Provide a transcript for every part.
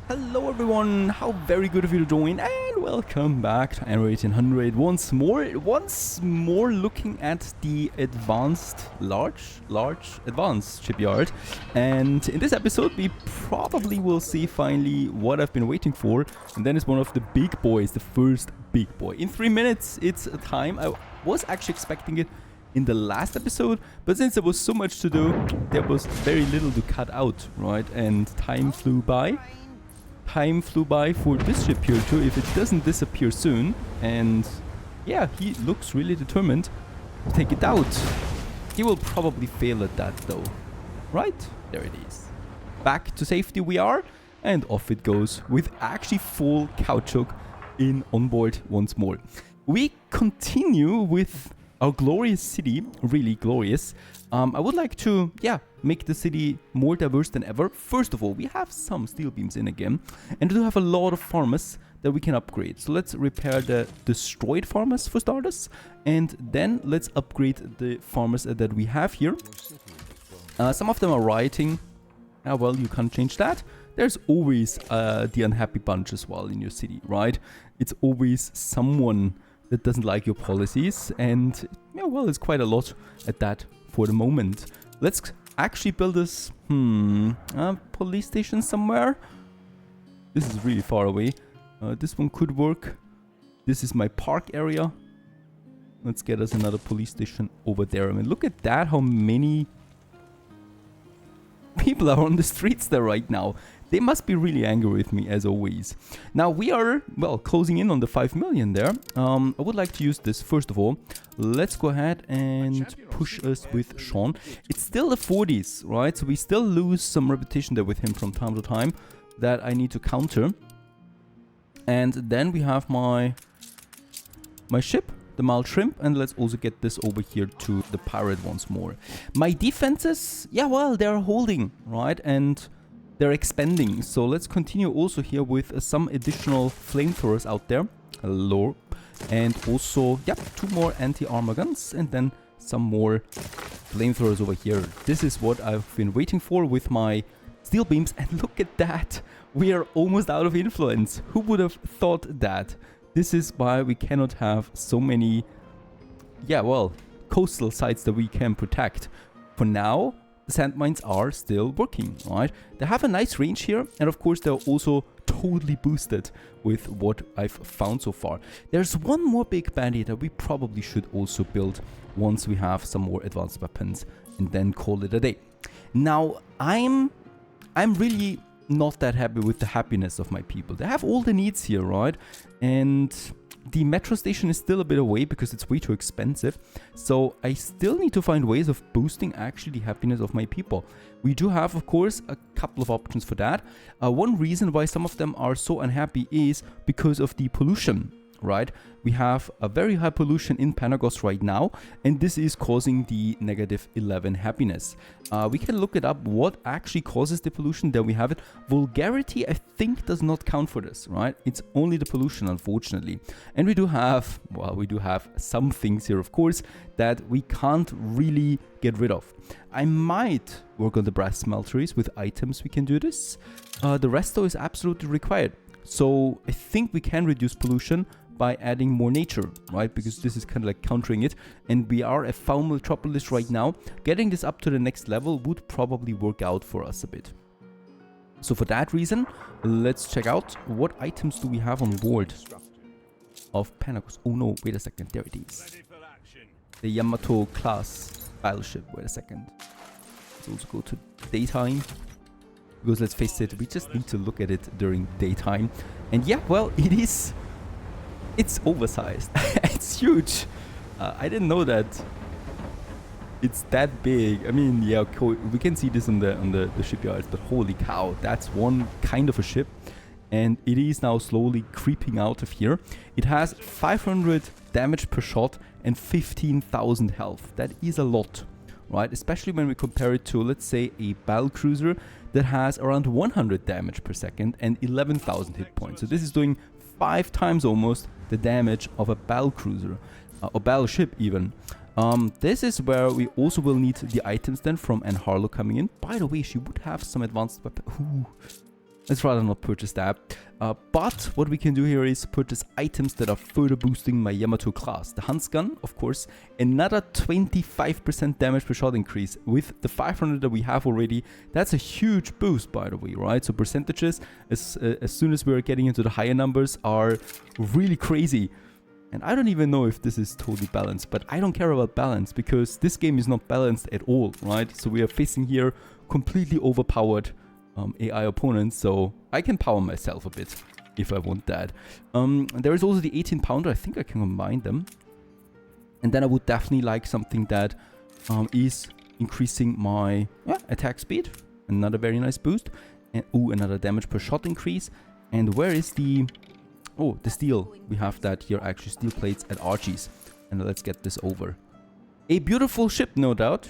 Hello everyone, how very good of you to join and welcome back to Anno 1800 once more looking at the advanced, large advanced shipyard. And in this episode we probably will see finally what I've been waiting for, and then it's one of the big boys, the first big boy. In 3 minutes it's a time. I was actually expecting it in the last episode, but since there was so much to do, there was very little to cut out, right? And time flew by. Time flew by for this ship here too, if it doesn't disappear soon. And yeah, he looks really determined to take it out. He will probably fail at that though. Right? There it is. Back to safety we are, and off it goes with actually full caoutchouc in on board once more. We continue with our glorious city, really glorious. I would like to, make the city more diverse than ever. First of all, we have some steel beams in again, and we do have a lot of farmers that we can upgrade. So let's repair the destroyed farmers for starters, and then let's upgrade the farmers that we have here. Some of them are rioting. Well, you can't change that. There's always the unhappy bunch as well in your city, right? It's always someone that doesn't like your policies, and well, it's quite a lot at that for the moment. Let's actually build this police station somewhere. This is really far away. This one could work. This is my park area. Let's get us another police station over there. I mean, look at that, how many people are on the streets there right now. They must be really angry with me, as always. Now, we are, well, closing in on the 5 million there. I would like to use this, first of all. Let's go ahead and push us with Sean. It's still the 40s, right? So we still lose some repetition there with him from time to time that I need to counter. And then we have my ship, the mild shrimp, and let's also get this over here to the pirate once more. My defenses, well, they're holding, right? And they're expanding, so let's continue also here with some additional flamethrowers out there. Hello. And also, 2 more anti-armor guns, and then some more flamethrowers over here. This is what I've been waiting for with my steel beams, and look at that. We are almost out of influence. Who would have thought that? This is why we cannot have so many, coastal sites that we can protect. For now, the sand mines are still working, right? They have a nice range here, and of course they're also totally boosted with what I've found so far. There's one more big bandit that we probably should also build once we have some more advanced weapons, and then call it a day. Now, I'm really not that happy with the happiness of my people. They have all the needs here, right? And the metro station is still a bit away because it's way too expensive. So I still need to find ways of boosting actually the happiness of my people. We do have, of course, a couple of options for that. One reason why some of them are so unhappy is because of the pollution, right? We have a very high pollution in Panagos right now, and this is causing the -11 happiness. We can look it up, what actually causes the pollution. There we have it. Vulgarity, I think, does not count for this, right? It's only the pollution, unfortunately. And we do have some things here, of course, that we can't really get rid of. I might work on the brass smelteries with items we can do this. The rest, though, is absolutely required. So I think we can reduce pollution by adding more nature, right? Because this is kind of like countering it, and we are a foul metropolis right now. Getting this up to the next level would probably work out for us a bit. So for that reason, let's check out what items do we have on board of Panagos. Oh no, wait a second, there it is. The Yamato class battleship. Wait a second. Let's also go to daytime, because let's face it, we just need to look at it during daytime. And it's oversized. It's huge. I didn't know that it's that big. I mean, we can see this on the shipyards, but holy cow, that's one kind of a ship, and it is now slowly creeping out of here. It has 500 damage per shot and 15,000 health. That is a lot, right? Especially when we compare it to, let's say, a battle cruiser that has around 100 damage per second and 11,000 hit points. So this is doing 5 times almost the damage of a battle cruiser, or battleship even. This is where we also will need the items then from Ann Harlow coming in. By the way, she would have some advanced weapons. let's rather not purchase that. But what we can do here is purchase items that are further boosting my Yamato class. The Hunt's Gun, of course, another 25% damage per shot increase. With the 500 that we have already, that's a huge boost, by the way, right? So percentages, as soon as we're getting into the higher numbers, are really crazy. And I don't even know if this is totally balanced, but I don't care about balance because this game is not balanced at all, right? So we are facing here completely overpowered AI opponents, so I can power myself a bit if I want that. There is also the 18 pounder. I think I can combine them. And then I would definitely like something that is increasing my attack speed. Another very nice boost. And another damage per shot increase. And where is the... Oh, the steel. We have that here, actually, steel plates at Archie's. And let's get this over. A beautiful ship, no doubt.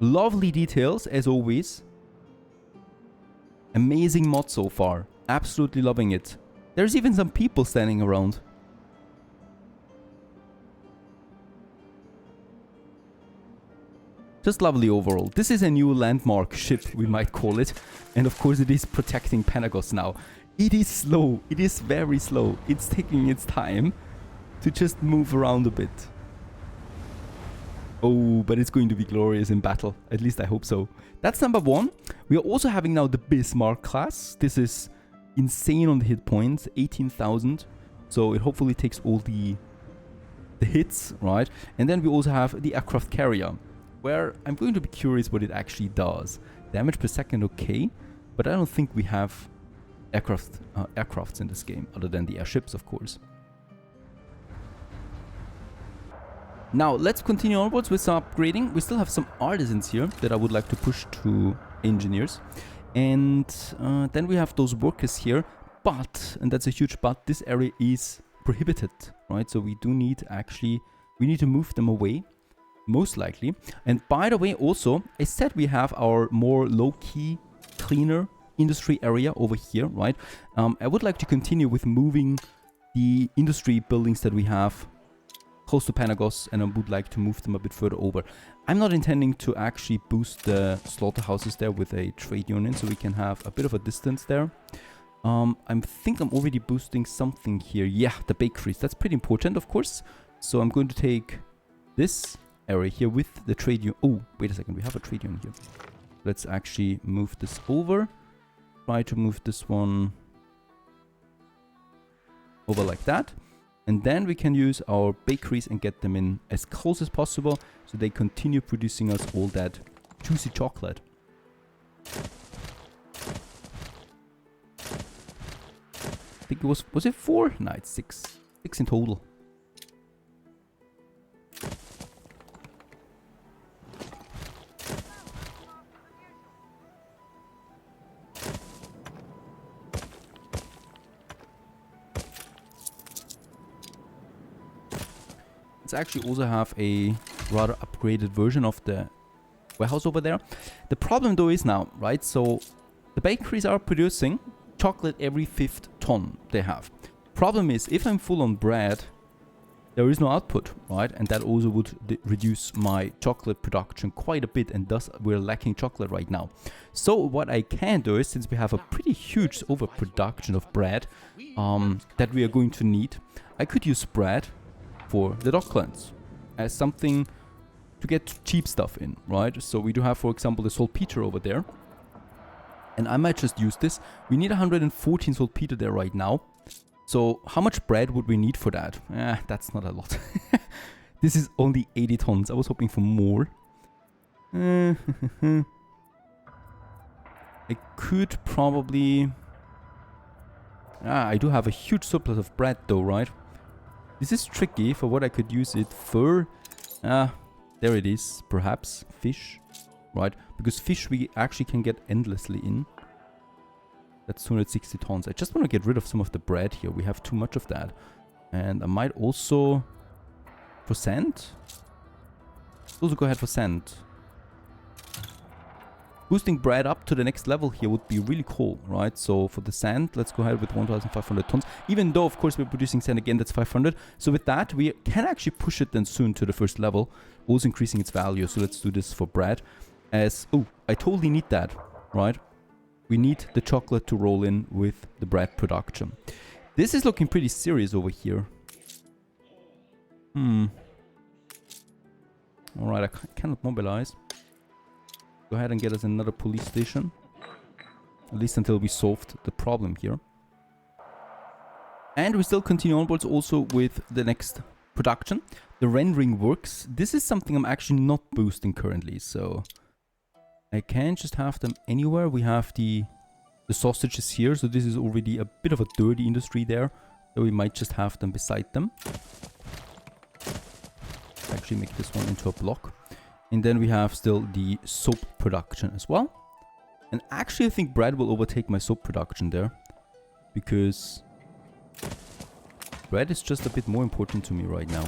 Lovely details, as always. Amazing mod so far. Absolutely loving it. There's even some people standing around. Just lovely overall. This is a new landmark ship, we might call it. And of course it is protecting Panagos now. It is slow. It is very slow. It's taking its time to just move around a bit. Oh, but it's going to be glorious in battle. At least I hope so. That's number one. We are also having now the Bismarck class. This is insane on the hit points. 18,000. So it hopefully takes all the hits, right? And then we also have the aircraft carrier, where I'm going to be curious what it actually does. Damage per second, okay. But I don't think we have aircrafts in this game, other than the airships, of course. Now, let's continue onwards with some upgrading. We still have some artisans here that I would like to push to engineers. And then we have those workers here. But, and that's a huge but, this area is prohibited, right? So we do need we need to move them away, most likely. And by the way, also, I said we have our more low-key, cleaner industry area over here, right? I would like to continue with moving the industry buildings that we have close to Panagos, and I would like to move them a bit further over. I'm not intending to actually boost the slaughterhouses there with a trade union, so we can have a bit of a distance there. I think I'm already boosting something here. Yeah, the bakeries. That's pretty important, of course. So I'm going to take this area here with the trade union. Oh, wait a second. We have a trade union here. Let's actually move this over. Try to move this one over like that. And then we can use our bakeries and get them in as close as possible so they continue producing us all that juicy chocolate. I think it was it 4? No, it's 6. 6 in total. Let's actually also have a rather upgraded version of the warehouse over there. The problem though is now, right, so the bakeries are producing chocolate every 5th ton they have. Problem is, if I'm full on bread, there is no output, right? And that also would reduce my chocolate production quite a bit, and thus we're lacking chocolate right now. So what I can do is, since we have a pretty huge overproduction of bread that we are going to need, I could use bread for the Docklands as something to get cheap stuff in, right? So we do have, for example, the saltpeter over there. And I might just use this. We need 114 saltpeter there right now. So how much bread would we need for that? That's not a lot. This is only 80 tons. I was hoping for more. I could probably... I do have a huge surplus of bread though, right? This is tricky for what I could use it for. There it is, perhaps. Fish, right? Because fish we actually can get endlessly in. That's 260 tons. I just want to get rid of some of the bread here. We have too much of that. And I might also... For sand? Let's also go ahead for sand. Boosting bread up to the next level here would be really cool, right? So for the sand, let's go ahead with 1,500 tons. Even though, of course, we're producing sand again, that's 500. So with that, we can actually push it then soon to the first level, also increasing its value. So let's do this for bread. Oh, I totally need that, right? we need the chocolate to roll in with the bread production. This is looking pretty serious over here. Alright, I cannot mobilize. Go ahead and get us another police station. At least until we solved the problem here. And we still continue onwards also with the next production. The rendering works. This is something I'm actually not boosting currently, so I can just have them anywhere. We have the sausages here, so this is already a bit of a dirty industry there. So we might just have them beside them. Actually make this one into a block. And then we have still the soap production as well. And actually I think bread will overtake my soap production there. Because bread is just a bit more important to me right now.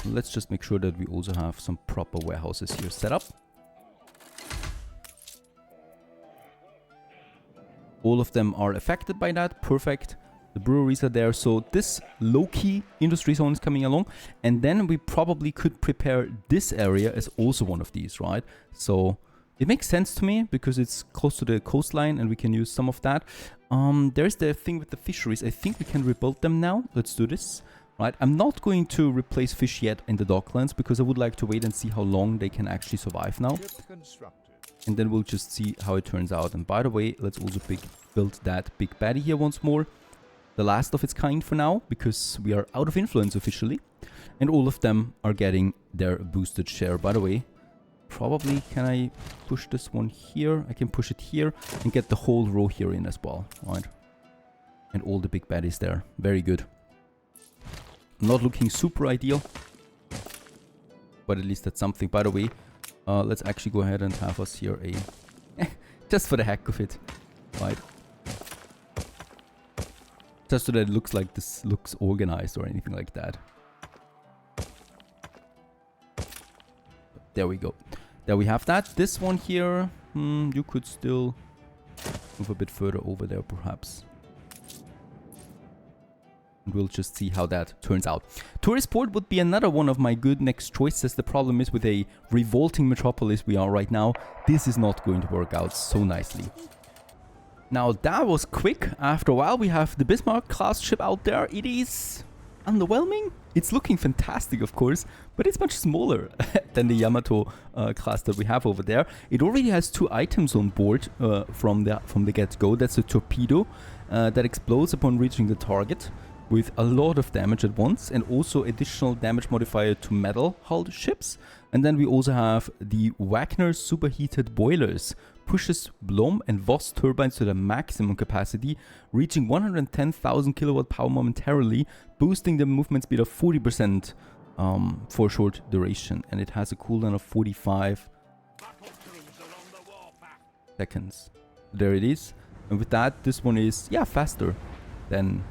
Let's just make sure that we also have some proper warehouses here set up. All of them are affected by that. Perfect. The breweries are there. So this low-key industry zone is coming along. And then we probably could prepare this area as also one of these, right? So it makes sense to me because it's close to the coastline and we can use some of that. There's the thing with the fisheries. I think we can rebuild them now. Let's do this. Right, I'm not going to replace fish yet in the docklands because I would like to wait and see how long they can actually survive now. And then we'll just see how it turns out. And by the way, let's also build that big baddie here once more. The last of its kind for now, because we are out of influence officially. And all of them are getting their boosted share. By the way, probably can I push this one here? I can push it here and get the whole row here in as well. Right, and all the big baddies there. Very good. Not looking super ideal, but at least that's something. By the way, let's actually go ahead and have us here a just for the heck of it, right? Just so that it looks like this looks organized or anything like that. There we go. There we have that. This one here, you could still move a bit further over there perhaps. We'll just see how that turns out. Tourist port would be another one of my good next choices. The problem is with a revolting metropolis we are right now, this is not going to work out so nicely. Now that was quick. After a while we have the Bismarck class ship out there. It is underwhelming. It's looking fantastic of course, but it's much smaller than the Yamato class that we have over there. It already has 2 items on board from the get-go. That's a torpedo that explodes upon reaching the target, with a lot of damage at once, and also additional damage modifier to metal-hulled ships. And then we also have the Wagner superheated boilers. Pushes Blom and Voss turbines to their maximum capacity, reaching 110,000 kilowatt power momentarily, boosting the movement speed of 40% for a short duration. And it has a cooldown of 45 seconds. There it is. And with that, this one is, yeah, faster than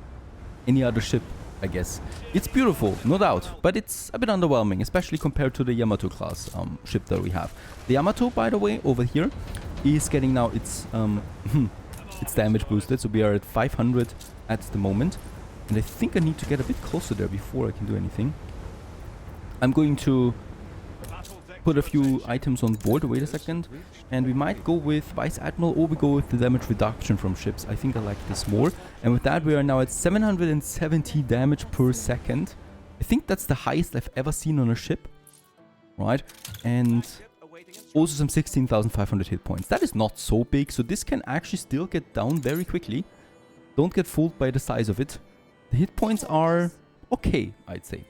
any other ship, I guess. It's beautiful, no doubt, but it's a bit underwhelming, especially compared to the Yamato class ship that we have. The Yamato, by the way, over here, is getting now its its damage boosted, so we are at 500 at the moment. And I think I need to get a bit closer there before I can do anything. I'm going to put a few items on board. Wait a second. And we might go with Vice Admiral, or we go with the damage reduction from ships. I think I like this more. And with that, we are now at 770 damage per second. I think that's the highest I've ever seen on a ship. Right? And also some 16,500 hit points. That is not so big, so this can actually still get down very quickly. Don't get fooled by the size of it. The hit points are okay, I'd say.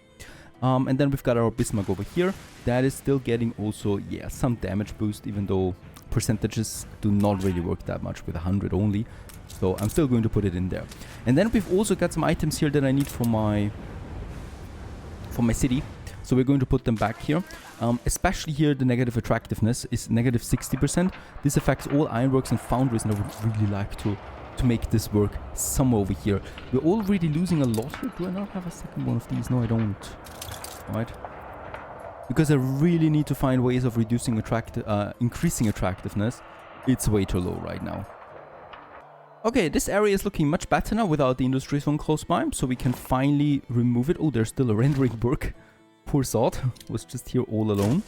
And then we've got our Bismarck over here. That is still getting also, yeah, some damage boost, even though percentages do not really work that much with 100 only. So I'm still going to put it in there. And then we've also got some items here that I need for my city. So we're going to put them back here. Especially here, the negative attractiveness is negative 60%. This affects all ironworks and foundries, and I would really like to make this work somewhere over here. We're already losing a lot here. Do I not have a second one of these? No, I don't. Right? Because I really need to find ways of reducing increasing attractiveness. It's way too low right now. Okay, this area is looking much better now without the industry zone close by, so we can finally remove it. Oh, there's still a rendering work. Poor Zod was just here all alone.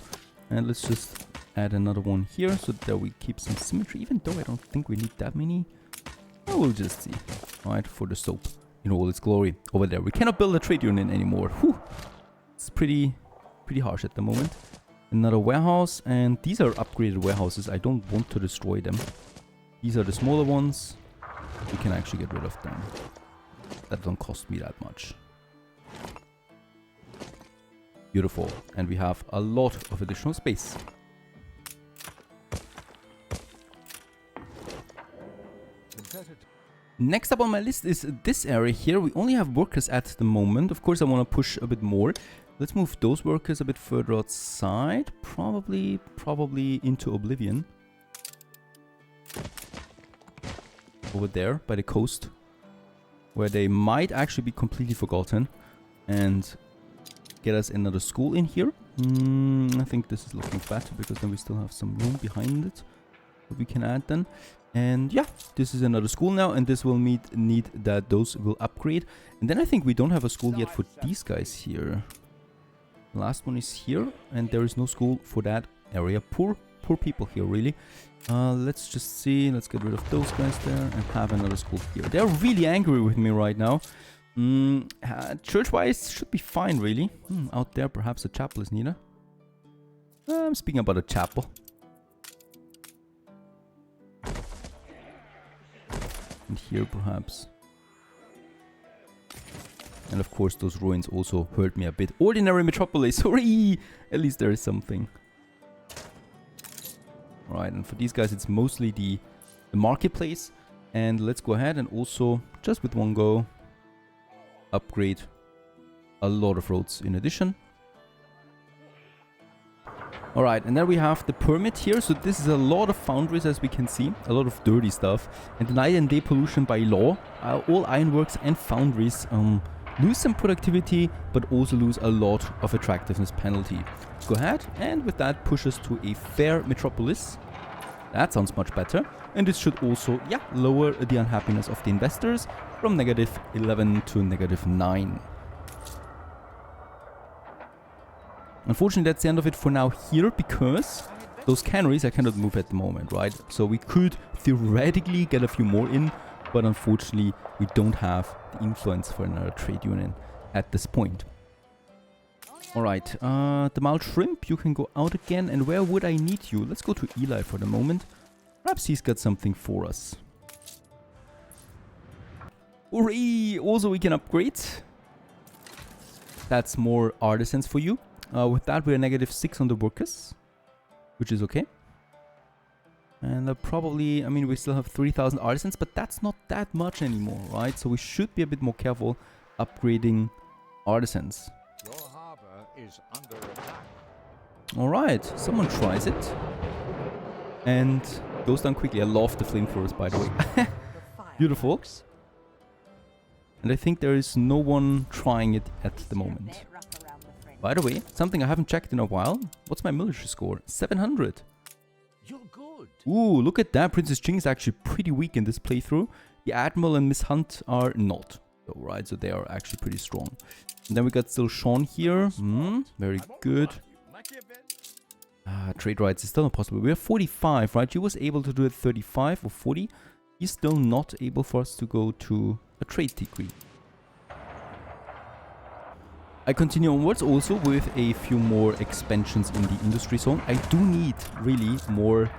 And let's just add another one here so that we keep some symmetry, even though I don't think we need that many. Oh, we'll just see. Alright, for the soap in all its glory. Over there, we cannot build a trade union anymore. Whew. It's pretty harsh at the moment. Another warehouse, and these are upgraded warehouses. I don't want to destroy them. These are the smaller ones. We can actually get rid of them. That don't cost me that much. Beautiful. And we have a lot of additional space. Next up on my list is this area here. We only have workers at the moment. Of course, I want to push a bit more. Let's move those workers a bit further outside. Probably into oblivion. Over there by the coast, where they might actually be completely forgotten, and get us another school in here. I think this is looking better because then we still have some room behind it that we can add then. And yeah, this is another school now, and this will need that those will upgrade. And then I think we don't have a school yet for these guys here. Last one is here, and there is no school for that area. Poor people here, really. Let's just see. Let's get rid of those guys there and have another school here. They're really angry with me right now. Church-wise, should be fine, really. Out there, perhaps a chapel is needed. I'm speaking about a chapel. And here, perhaps. And of course, those ruins also hurt me a bit. Ordinary metropolis, hooray! At least there is something. Alright, and for these guys, it's mostly the marketplace. And let's go ahead and also, just with one go, upgrade a lot of roads in addition. Alright, and then we have the permit here. So this is a lot of foundries, as we can see. A lot of dirty stuff. And the night and day pollution by law. All ironworks and foundries lose some productivity, but also lose a lot of attractiveness penalty. Let's go ahead and with that push us to a fair metropolis. That sounds much better. And this should also, yeah, lower the unhappiness of the investors from -11 to -9. Unfortunately, that's the end of it for now here, because those canneries I cannot move at the moment, right? So we could theoretically get a few more in, but unfortunately we don't have the influence for another trade union at this point. Alright, the mild shrimp, you can go out again. And where would I need you? Let's go to Eli for the moment. Perhaps he's got something for us. Hooray! Also we can upgrade. That's more artisans for you. With that we're -6 on the workers, which is okay. And probably, I mean, we still have 3,000 artisans, but that's not that much anymore, right? So we should be a bit more careful upgrading artisans. Your harbor is under attack. Alright, someone tries it. And goes down quickly. I love the flamethrowers, by the way. Beautiful. And I think there is no one trying it at the moment. By the way, something I haven't checked in a while. What's my military score? 700. You're good. Ooh, look at that. Princess Ching is actually pretty weak in this playthrough. The Admiral and Miss Hunt are not. So, right, so they are actually pretty strong. And then we got still Sean here. Very good. Trade rights is still not possible. We have 45, right? She was able to do it 35 or 40. He's still not able for us to go to a trade degree. I continue onwards also with a few more expansions in the industry zone. I do need really more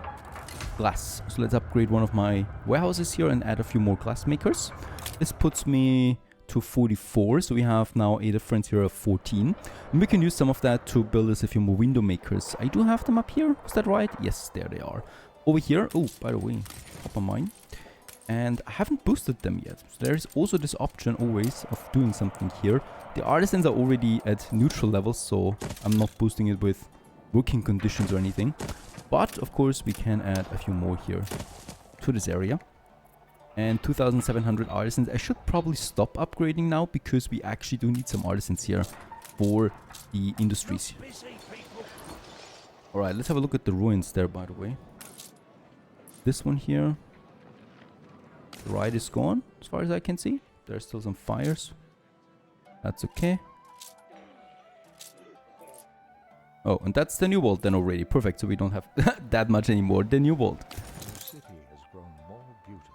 glass. So let's upgrade one of my warehouses here and add a few more glass makers. This puts me to 44, so we have now a difference here of 14. And we can use some of that to build us a few more window makers. I do have them up here, is that right? Yes, there they are. Over here, oh, by the way, copper mine. And I haven't boosted them yet. So there is also this option always of doing something here. The artisans are already at neutral levels, so I'm not boosting it with working conditions or anything. But of course we can add a few more here to this area. And 2,700 artisans. I should probably stop upgrading now, because we actually do need some artisans here for the industries. Alright, let's have a look at the ruins there, by the way. This one here. The ride is gone, as far as I can see. There are still some fires. That's okay. Oh, and that's the new vault then already. Perfect, so we don't have that much anymore. The new vault. The city has grown more beautiful.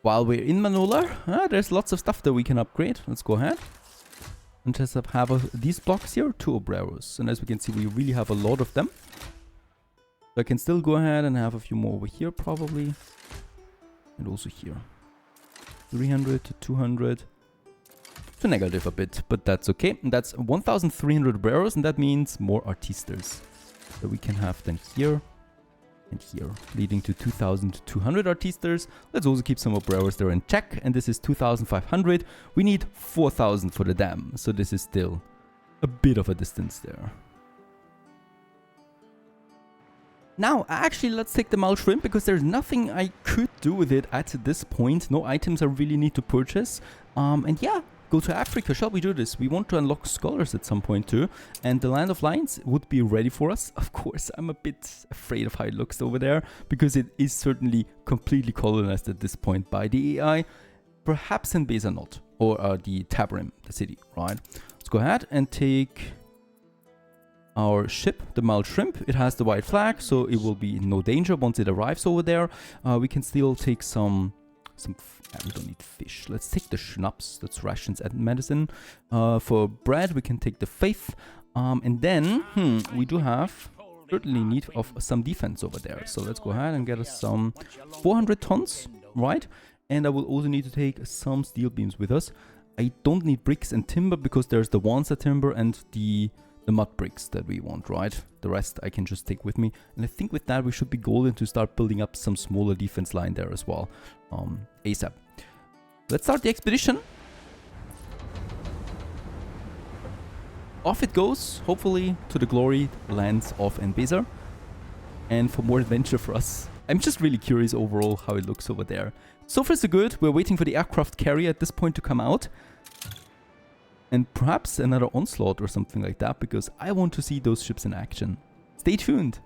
While we're in Manola, there's lots of stuff that we can upgrade. Let's go ahead. And just have these blocks here, 2 obreros. And as we can see, we really have a lot of them. So I can still go ahead and have a few more over here probably. And also here. 300 to 200. To negative a bit, but that's okay. And that's 1,300 obreros, and that means more artistas. So we can have them here and here, leading to 2,200 artistas. Let's also keep some obreros there in check, and this is 2,500. We need 4,000 for the dam, so this is still a bit of a distance there. Now, actually, let's take the Mal Shrimp, because there's nothing I could do with it at this point. No items I really need to purchase. And yeah, go to Africa. Shall we do this? We want to unlock scholars at some point too. And the Land of Lions would be ready for us. Of course, I'm a bit afraid of how it looks over there, because it is certainly completely colonized at this point by the AI. Perhaps in Beza not. Or the Tabrim, the city, right? Let's go ahead and take our ship, the Mal Shrimp. It has the white flag, so it will be in no danger once it arrives over there. We can still take some we don't need fish. Let's take the schnapps. That's rations and medicine. For bread, we can take the faith. And then, we do have certainly need of some defense over there. So let's go ahead and get us some 400 tons, right? And I will also need to take some steel beams with us. I don't need bricks and timber because there's the Wansa timber and the mud bricks that we want, right? The rest I can just take with me. And I think with that we should be golden to start building up some smaller defense line there as well. ASAP. Let's start the expedition. Off it goes, hopefully to the glory lands of Nbeza. And for more adventure for us. I'm just really curious overall how it looks over there. So far so good. We're waiting for the aircraft carrier at this point to come out. And perhaps another onslaught or something like that, because I want to see those ships in action. Stay tuned!